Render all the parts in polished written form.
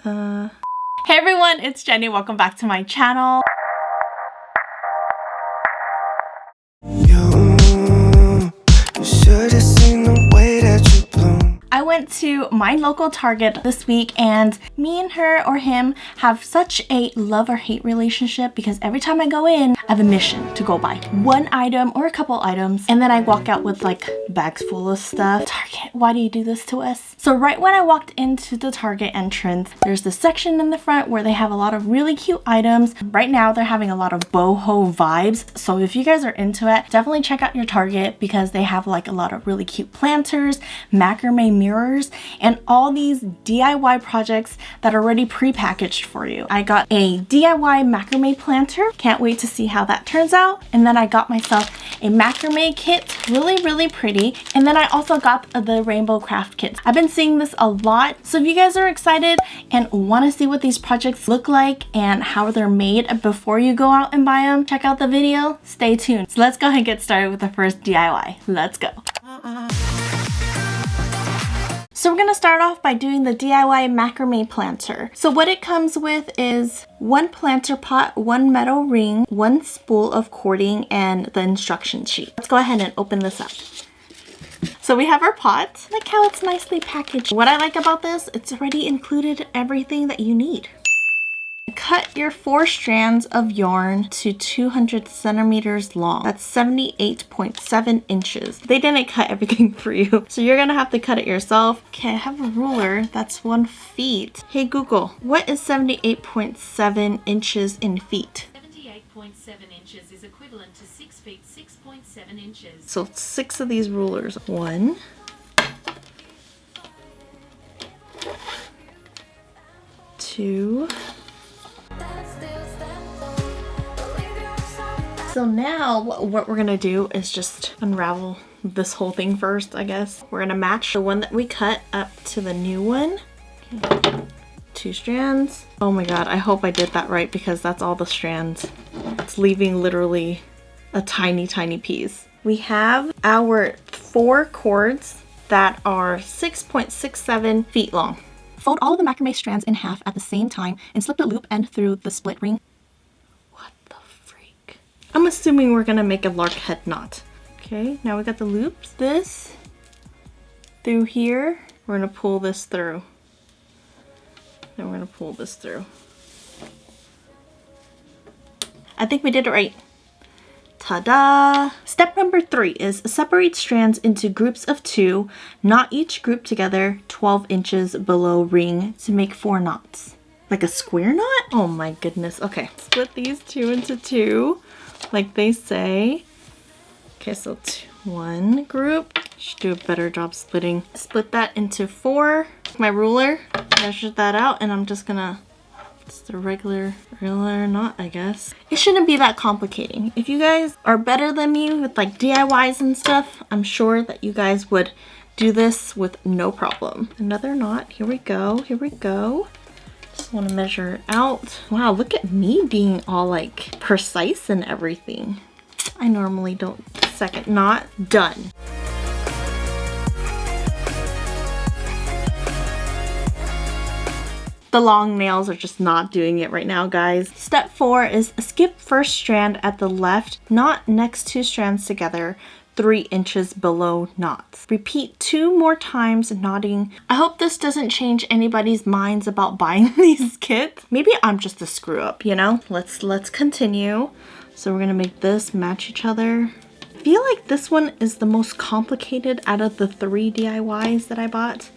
Hey everyone, it's Jenny. Welcome back to my channel. I went to my local Target this week and me and her or him have such a love or hate relationship because every time I go in, I have a mission to go buy one item or a couple items and then I walk out with like bags full of stuff. Target, why do you do this to us? So right when I walked into the Target entrance, there's this section in the front where they have a lot of really cute items. Right now they're having a lot of boho vibes. So if you guys are into it, definitely check out your Target because they have like a lot of really cute planters, macrame mirrors, and all these DIY projects that are already pre-packaged for you. I got a DIY macrame planter. Can't wait to see how that turns out. And then I got myself a macrame kit, really pretty. And then I also got the rainbow craft kits. I've been seeing this a lot. So if you guys are excited and want to see what these projects look like and how they're made before you go out and buy them, check out the video. Stay tuned. So let's go ahead and get started with the first DIY. Let's go. So we're going to start off by doing the DIY macrame planter. So what it comes with is one planter pot, one metal ring, one spool of cording, and the instruction sheet. Let's go ahead and open this up. So we have our pot. Look how it's nicely packaged. What I like about this, it's already included everything that you need. Cut your 4 strands of yarn to 200 centimeters long. That's 78.7 inches. They didn't cut everything for you, so you're gonna have to cut it yourself. Okay, I have a ruler. That's 1 feet. Hey Google, what is 78.7 inches in feet? 78.7 inches is equivalent to 6 feet, 6.7 inches. So 6 of these rulers. 1, 2. So now what we're gonna do is just unravel this whole thing first, I guess. We're gonna match the one that we cut up to the new one. Okay. 2 strands. Oh my god, I hope I did that right because that's all the strands. It's leaving literally a tiny piece. We have our 4 cords that are 6.67 feet long. Fold all of the macrame strands in half at the same time and slip the loop end through the split ring. What the freak? I'm assuming we're gonna make a lark head knot. Okay, now we got the loops. This through here. We're gonna pull this through. Then we're gonna pull this through. I think we did it right. Ta-da! Step number 3 is separate strands into groups of 2, knot each group together 12 inches below ring to make 4 knots. Like a square knot? Oh my goodness. Okay, split these 2 into 2, like they say. Okay, so 1 group. Should do a better job splitting. Split that into 4. My ruler, measured that out, and I'm just gonna, it's the regular knot, I guess. It shouldn't be that complicating. If you guys are better than me with like DIYs and stuff, I'm sure that you guys would do this with no problem. Another knot. Here we go. Here we go. Just want to measure it out. Wow, look at me being all like precise and everything. I normally don't. Second knot. Done. The long nails are just not doing it right now, guys. Step 4 is skip first strand at the left, knot next 2 strands together 3 inches below knots. Repeat 2 more times knotting. I hope this doesn't change anybody's minds about buying these kits. Maybe I'm just a screw up, you know? Let's continue. So we're gonna make this match each other. I feel like this one is the most complicated out of the 3 DIYs that I bought.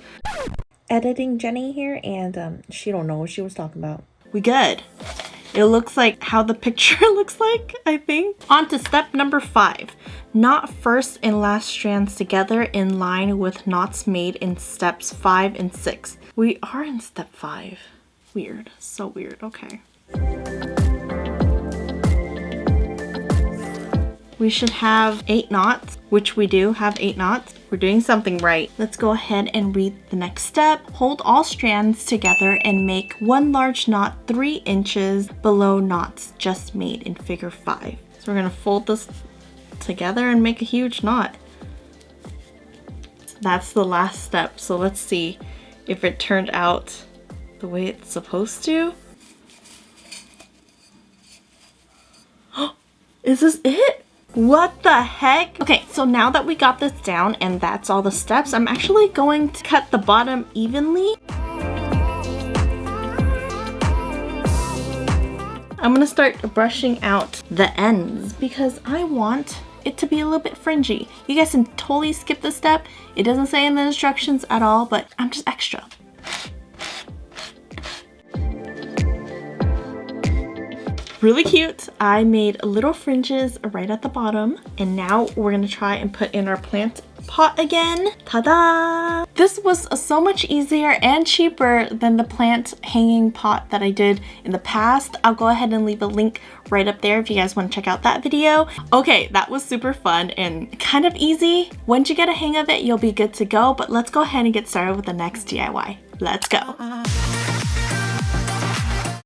Editing Jenny here, and she don't know what she was talking about. We good. It looks like how the picture looks like, I think. On to step number 5. Knot first and last strands together in line with knots made in steps 5 and 6. We are in step 5. Weird. So weird. Okay. We should have 8 knots, which we do have 8 knots. We're doing something right. Let's go ahead and read the next step. Hold all strands together and make 1 large knot 3 inches below knots just made in figure 5. So we're gonna fold this together and make a huge knot. That's the last step. So let's see if it turned out the way it's supposed to. Is this it? What the heck? Okay, so now that we got this down and that's all the steps, I'm actually going to cut the bottom evenly. I'm gonna start brushing out the ends because I want it to be a little bit fringy. You guys can totally skip this step. It doesn't say in the instructions at all, but I'm just extra. Really cute. I made little fringes right at the bottom, and now we're gonna try and put in our plant pot again. Ta-da! This was so much easier and cheaper than the plant hanging pot that I did in the past. I'll go ahead and leave a link right up there if you guys want to check out that video. Okay, that was super fun and kind of easy. Once you get a hang of it, you'll be good to go, but let's go ahead and get started with the next DIY. Let's go.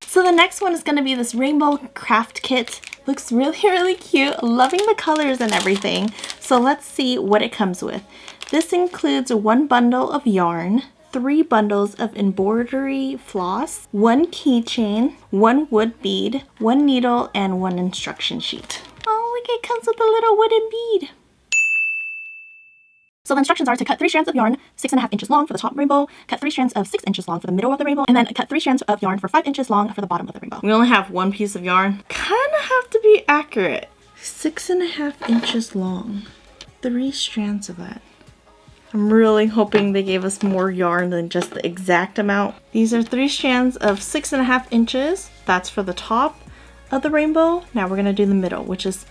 So the next one is going to be this rainbow craft kit. Looks really, really cute. Loving the colors and everything. So let's see what it comes with. This includes 1 bundle of yarn, 3 bundles of embroidery floss, 1 keychain, 1 wood bead, 1 needle, and 1 instruction sheet. Oh, look, it comes with a little wooden bead. So the instructions are to cut 3 strands of yarn 6.5 inches long for the top rainbow, cut 3 strands of 6 inches long for the middle of the rainbow, and then cut 3 strands of yarn for 5 inches long for the bottom of the rainbow. We only have 1 piece of yarn. Kind of have to be accurate. 6.5 inches long. 3 strands of that. I'm really hoping they gave us more yarn than just the exact amount. These are 3 strands of 6.5 inches. That's for the top of the rainbow. Now we're going to do the middle, which is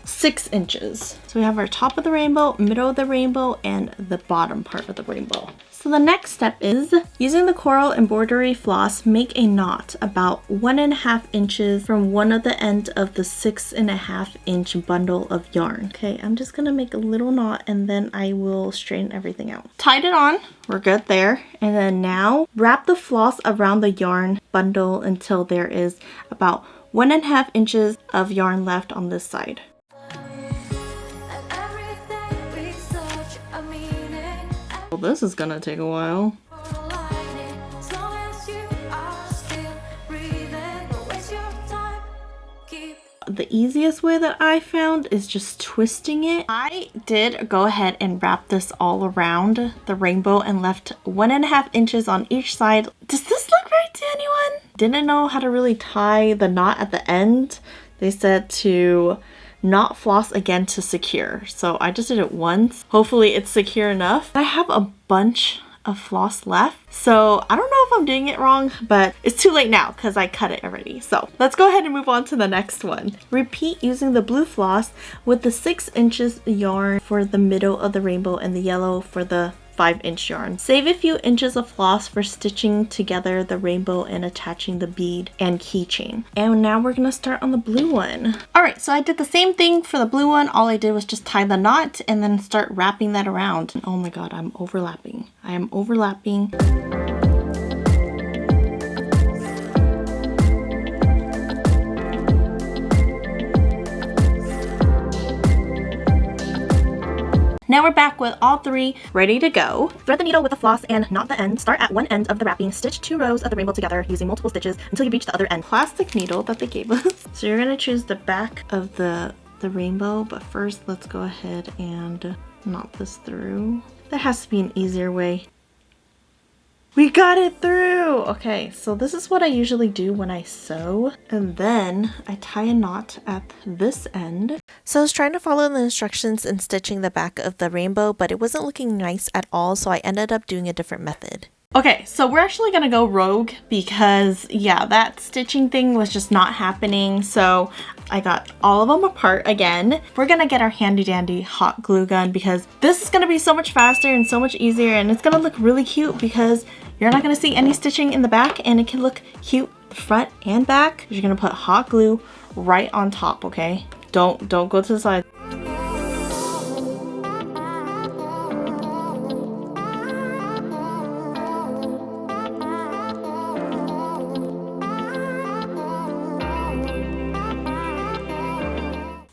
6 inches. So we have our top of the rainbow, middle of the rainbow, and the bottom part of the rainbow. So the next step is using the coral embroidery floss, make a knot about 1.5 inches from one of the ends of the 6.5 inch bundle of yarn. Okay, I'm just gonna make a little knot and then I will straighten everything out. Tied it on, we're good there. And then now wrap the floss around the yarn bundle until there is about 1.5 inches of yarn left on this side. Well, this is gonna take a while. The easiest way that I found is just twisting it. I did go ahead and wrap this all around the rainbow and left 1.5 inches on each side. Does this look right to anyone? Didn't know how to really tie the knot at the end. They said to not floss again to secure. So I just did it once. Hopefully it's secure enough. I have a bunch of floss left. So I don't know if I'm doing it wrong, but it's too late now because I cut it already. So let's go ahead and move on to the next one. Repeat using the blue floss with the 6 inches yarn for the middle of the rainbow and the yellow for the 5-inch yarn. Save a few inches of floss for stitching together the rainbow and attaching the bead and keychain. And now we're gonna start on the blue one. Alright, so I did the same thing for the blue one. All I did was just tie the knot and then start wrapping that around. Oh my god, I'm overlapping. I am overlapping. Now we're back with all 3 ready to go. Thread the needle with the floss and knot the end. Start at one end of the wrapping. Stitch 2 rows of the rainbow together using multiple stitches until you reach the other end. Plastic needle that they gave us. So you're gonna choose the back of the rainbow, but first let's go ahead and knot this through. There has to be an easier way. We got it through! Okay, so this is what I usually do when I sew. And then I tie a knot at this end. So I was trying to follow the instructions in stitching the back of the rainbow, but it wasn't looking nice at all, so I ended up doing a different method. Okay, so we're actually gonna go rogue because, yeah, that stitching thing was just not happening. So I got all of them apart again. We're gonna get our handy dandy hot glue gun because this is gonna be so much faster and so much easier, and it's gonna look really cute because you're not gonna see any stitching in the back, and it can look cute front and back. You're gonna put hot glue right on top, okay? Don't go to the side.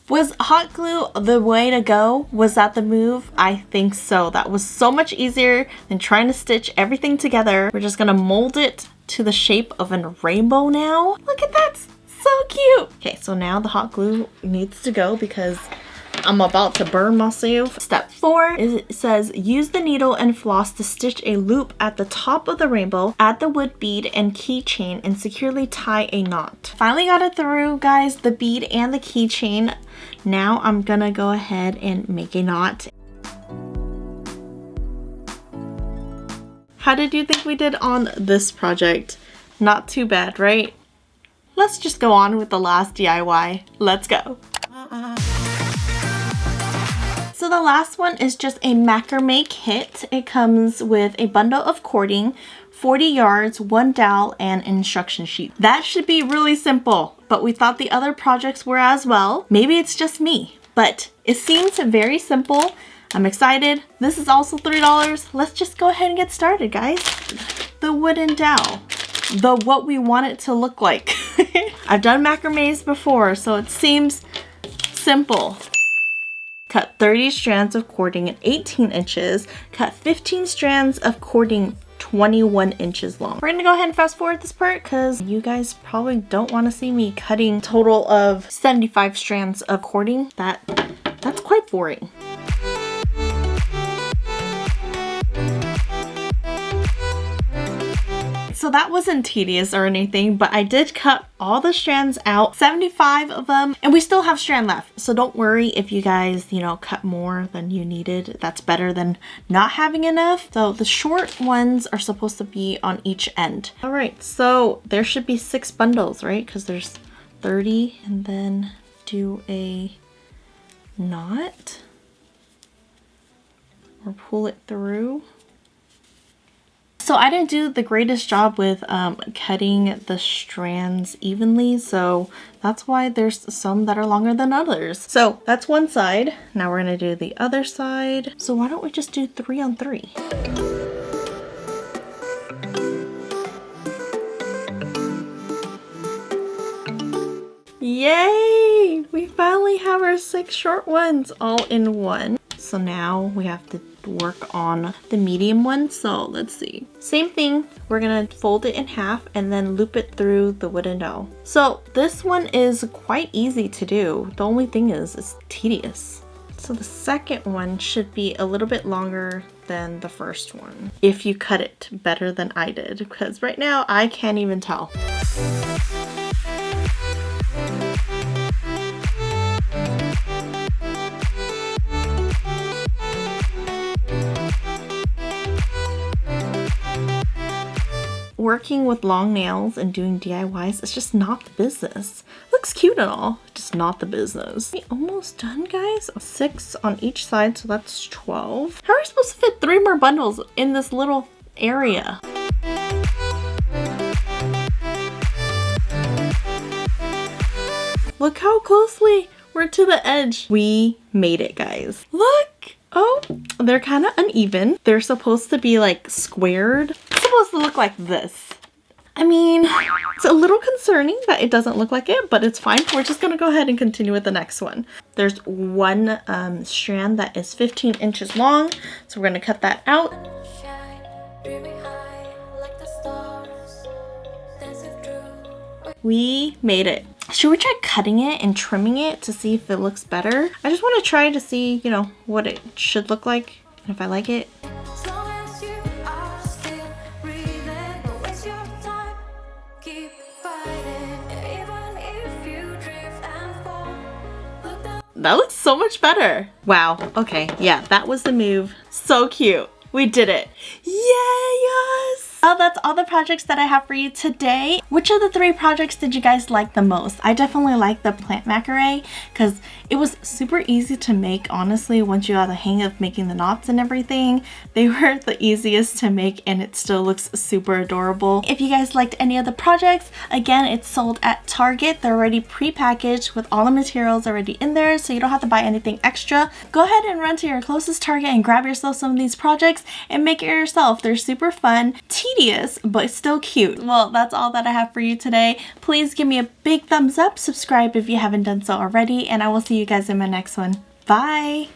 Was hot glue the way to go? Was that the move? I think so. That was so much easier than trying to stitch everything together. We're just gonna mold it to the shape of a rainbow now. Look at that, so cute. Okay, so now the hot glue needs to go because I'm about to burn myself. Step 4 is it says use the needle and floss to stitch a loop at the top of the rainbow, add the wood bead and keychain, and securely tie a knot. Finally got it through, guys, the bead and the keychain. Now I'm gonna go ahead and make a knot. How did you think we did on this project? Not too bad, right? Let's just go on with the last DIY. Let's go. So the last one is just a macrame kit. It comes with a bundle of cording, 40 yards, 1 dowel, and an instruction sheet. That should be really simple, but we thought the other projects were as well. Maybe it's just me, but it seems very simple. I'm excited. This is also $3. Let's just go ahead and get started, guys. The wooden dowel. What we want it to look like. I've done macrames before, so it seems simple. Cut 30 strands of cording at 18 inches. Cut 15 strands of cording 21 inches long. We're gonna go ahead and fast forward this part because you guys probably don't want to see me cutting a total of 75 strands of cording. That's quite boring. So that wasn't tedious or anything, but I did cut all the strands out, 75 of them, and we still have strand left. So don't worry if you guys, cut more than you needed. That's better than not having enough. So the short ones are supposed to be on each end. All right, so there should be 6 bundles, right? Because there's 30, and then do a knot or pull it through. So I didn't do the greatest job with cutting the strands evenly, so that's why there's some that are longer than others. So that's one side. Now we're gonna do the other side. So why don't we just do 3 on 3? Yay! We finally have our 6 short ones all in one. So now we have to work on the medium one. So let's see. Same thing. We're gonna fold it in half and then loop it through the wooden dowel. So this one is quite easy to do. The only thing is it's tedious. So the second one should be a little bit longer than the first one if you cut it better than I did, because right now I can't even tell. Working with long nails and doing DIYs is just not the business. Looks cute and all, just not the business. We almost done, guys. 6 on each side, so that's 12. How are we supposed to fit 3 more bundles in this little area? Look how closely we're to the edge. We made it, guys. Look! Oh, they're kind of uneven. They're supposed to be like squared. It's supposed to look like this. I mean, it's a little concerning that it doesn't look like it, but it's fine. We're just gonna go ahead and continue with the next one. There's one strand that is 15 inches long, so we're gonna cut that out. We made it. Should we try cutting it and trimming it to see if it looks better? I just want to try to see, what it should look like and if I like it. That looks so much better. Wow. Okay. Yeah, that was the move. So cute. We did it. Yay, yes! Well, that's all the projects that I have for you today. Which of the 3 projects did you guys like the most? I definitely like the plant macrame because it was super easy to make, honestly, once you got the hang of making the knots and everything. They were the easiest to make and it still looks super adorable. If you guys liked any of the projects, again, it's sold at Target. They're already pre-packaged with all the materials already in there, so you don't have to buy anything extra. Go ahead and run to your closest Target and grab yourself some of these projects and make it yourself. They're super fun, tedious, but still cute. Well, that's all that I have for you today. Please give me a big thumbs up, subscribe if you haven't done so already, and I will see you guys in my next one. Bye!